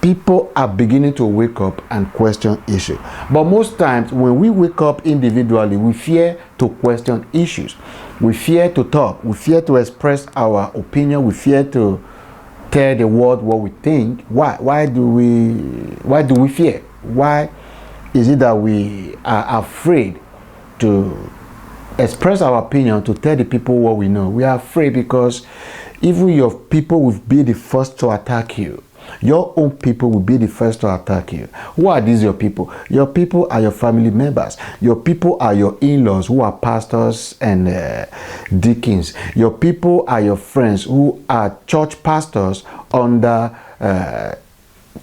people are beginning to wake up and question issues. But most times when we wake up individually, we fear to question issues. We fear to talk. We fear to express our opinion. We fear to tell the world what we think. Why do we fear? Why is it that we are afraid to express our opinion, to tell the people what we know? We are afraid because even your people will be the first to attack you. Your own people will be the first to attack you. Who are these your people? Your people are your family members. Your people are your in-laws who are pastors and deacons. Your people are your friends who are church pastors under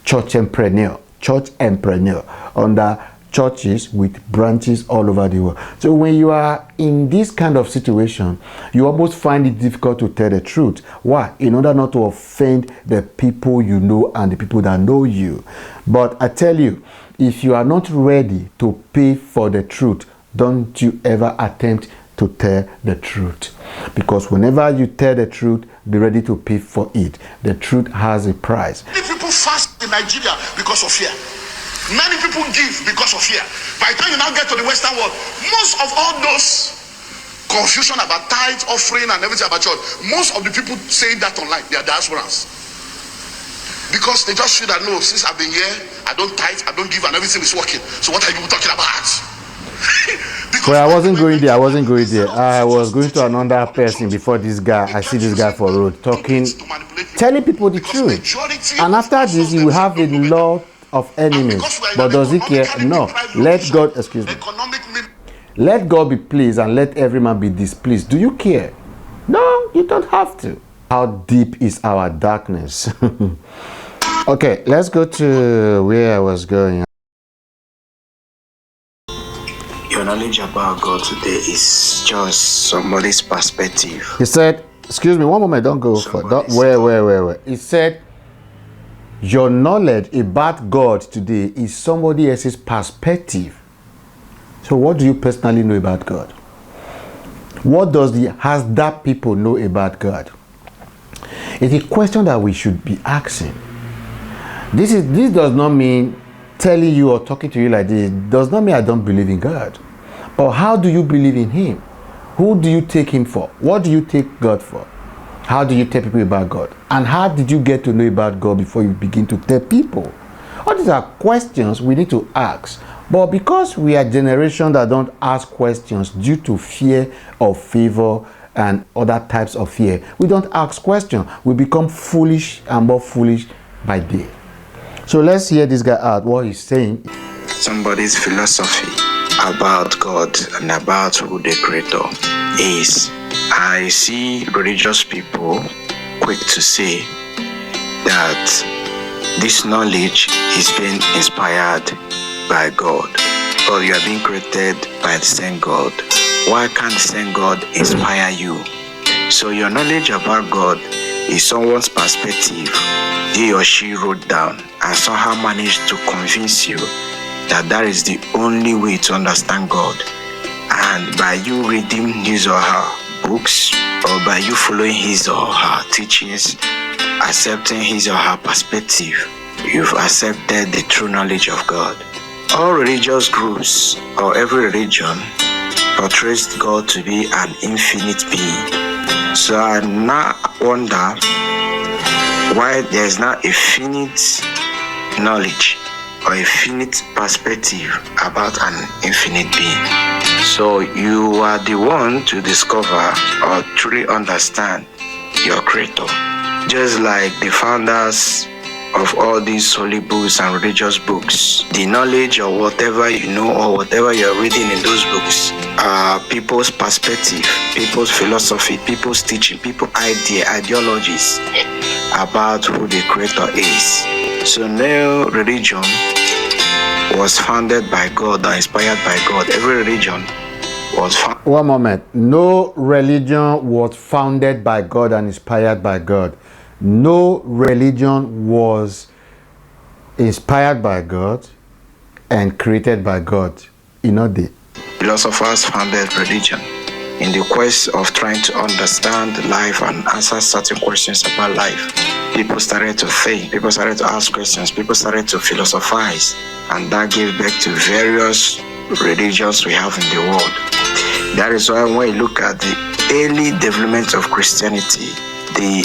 church entrepreneur, under churches with branches all over the world. So when you are in this kind of situation, you almost find it difficult to tell the truth. Why? In order not to offend the people you know and the people that know you. But I tell you, if you are not ready to pay for the truth, don't you ever attempt to tell the truth. Because whenever you tell the truth, be ready to pay for it. The truth has a price. Many people fast in Nigeria because of fear. Many people give because of fear. By the time you now get to the Western world, most of all those confusion about tithe, offering, and everything about church, most of the people saying that online, they are diasporans. Because they just feel that, no, since I've been here, I don't tithe, I don't give, and everything is working. So what are you talking about? Well, I wasn't going there. I was going to another person before this guy. I see this guy for road talking, telling people the truth. And after this, you will have a lot of enemies. But does he care? No. Let God, let God be pleased and let every man be displeased. Do you care? No, you don't have to. How deep is our darkness? Okay, let's go to where I was going. Your knowledge about God today is just somebody's perspective. He said, excuse me, one moment, don't go for don't, wait. He said, your knowledge about God today is somebody else's perspective. So what do you personally know about God? What has that people know about God? It's a question that we should be asking. This does not mean telling you or talking to you like this. Does not mean I don't believe in God. But how do you believe in Him? Who do you take Him for? What do you take God for? How do you tell people about God? And how did you get to know about God before you begin to tell people? All these are questions we need to ask. But because we are a generation that don't ask questions due to fear of favor and other types of fear, we don't ask questions. We become foolish and more foolish by day. So let's hear this guy out, what he's saying. Somebody's philosophy about God and about who the creator is. I see religious people quick to say that this knowledge is being inspired by God, or you are being created by the same God. Why can't the same God inspire you? So your knowledge about God is someone's perspective he or she wrote down and somehow managed to convince you that is the only way to understand God. And by you reading his or her books, or by you following his or her teachings, accepting his or her perspective, you've accepted the true knowledge of God. All religious groups or every religion portrays God to be an infinite being. So I now wonder why there is not a finite knowledge or a finite perspective about an infinite being. So you are the one to discover or truly understand your creator. Just like the founders of all these holy books and religious books, the knowledge or whatever you know or whatever you're reading in those books are people's perspective, people's philosophy, people's teaching, people's ideologies about who the creator is. So no religion was founded by God or inspired by God. Every religion was founded. One moment. No religion was founded by God and inspired by God. No religion was inspired by God and created by God. You know the philosophers founded religion. in the quest of trying to understand life and answer certain questions about life, people started to think, people started to ask questions, people started to philosophize, and that gave birth to various religions we have in the world. That is why when you look at the early development of Christianity, the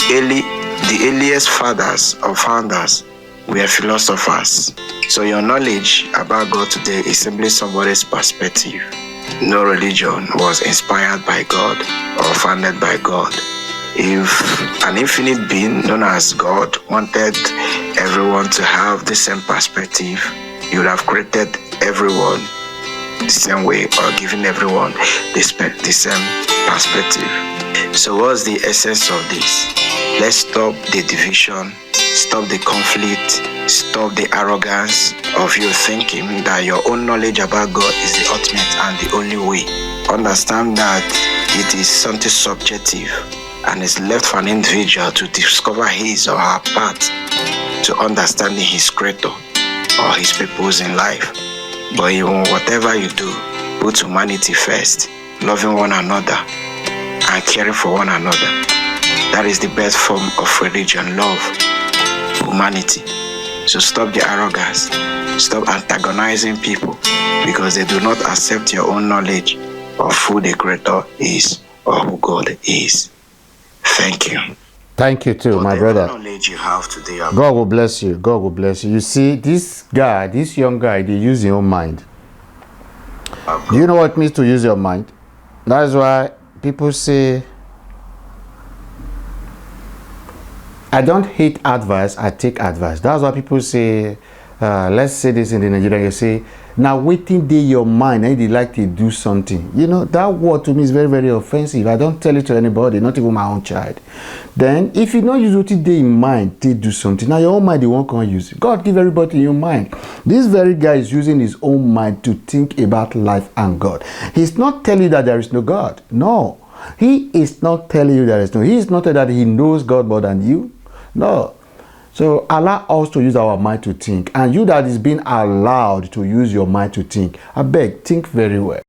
earliest fathers or founders were philosophers. So your knowledge about God today is simply somebody's perspective. No religion was inspired by God or founded by God. If an infinite being known as God wanted everyone to have the same perspective, he would have created everyone the same way or given everyone the same perspective. So what's the essence of this? Let's stop the division, stop the conflict, stop the arrogance of you thinking that your own knowledge about God is the ultimate and the only way. Understand that it is something subjective and it's left for an individual to discover his or her path to understanding his creator or his purpose in life. But even whatever you do, put humanity first, loving one another and caring for one another. That is the best form of religion, love, humanity. So stop the arrogance, stop antagonizing people because they do not accept your own knowledge of who the creator is or who God is. Thank you. Thank you too, my brother. Knowledge you have today, God will bless you. God will bless you. You see, this young guy, they use his own mind. Do you know what it means to use your mind? That's why people say, I don't hate advice, I take advice. That's why people say, let's say this in the Nigerian, you say, now waiting day your mind and they like to do something. You know, that word to me is very, very offensive. I don't tell it to anybody, not even my own child. Then, if you don't use what they in mind, they do something. Now your own mind, they won't come use it. God give everybody your mind. This very guy is using his own mind to think about life and God. He's not telling you that there is no God. No. He is not telling you there is no. He is not telling that he knows God more than you. No. So allow us to use our mind to think. And you that is being allowed to use your mind to think, I beg, think very well.